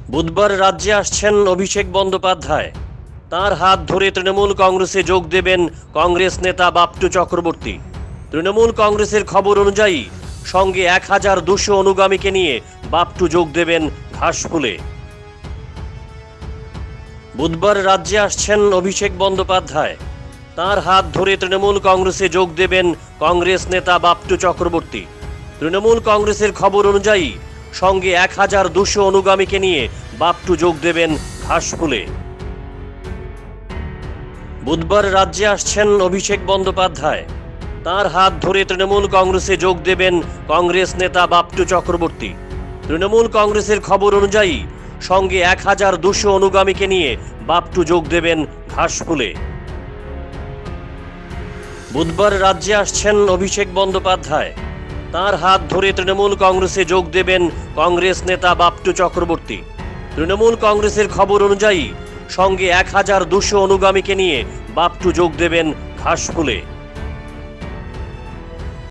বুধবার রাজ্যে আসছেন অভিষেক বন্দ্যোপাধ্যায়। তাঁর হাত ধরে তৃণমূল কংগ্রেসে যোগ দেবেন কংগ্রেস নেতা বাপটু চক্রবর্তী। তৃণমূল কংগ্রেসের খবর অনুযায়ী সঙ্গে 1200 অনুগামীকে নিয়ে বাপটু যোগ দেবেন ঘাসফুলে। বুধবার রাজ্যে আসছেন অভিষেক বন্দ্যোপাধ্যায়। তাঁর হাত ধরে তৃণমূল কংগ্রেসে যোগ দেবেন কংগ্রেস নেতা বাপটু চক্রবর্তী। তৃণমূল কংগ্রেসের খবর অনুযায়ী সঙ্গে 1200 অনুগামীকে নিয়ে বাপটু যোগ দেবেন ঘাসফুলে। বুধবার রাজ্যে আসছেন অভিষেক বন্দ্যোপাধ্যায়। তাঁর হাত ধরে তৃণমূল কংগ্রেসে যোগ দেবেন কংগ্রেস নেতা বাপটু চক্রবর্তী। তৃণমূল কংগ্রেসের খবর অনুযায়ী সঙ্গে 1200 অনুগামীকে নিয়ে বাপটু যোগ দেবেন ঘাসফুলে। বুধবার রাজ্যে আসছেন অভিষেক বন্দ্যোপাধ্যায়। তাঁর হাত ধরে তৃণমূল কংগ্রেসে যোগ দেবেন কংগ্রেস নেতা বাপটু চক্রবর্তী। তৃণমূল কংগ্রেসের খবর অনুযায়ী সঙ্গে 1200 অনুগামীকে নিয়ে বাপটু যোগ দেবেন ঘাসফুলে।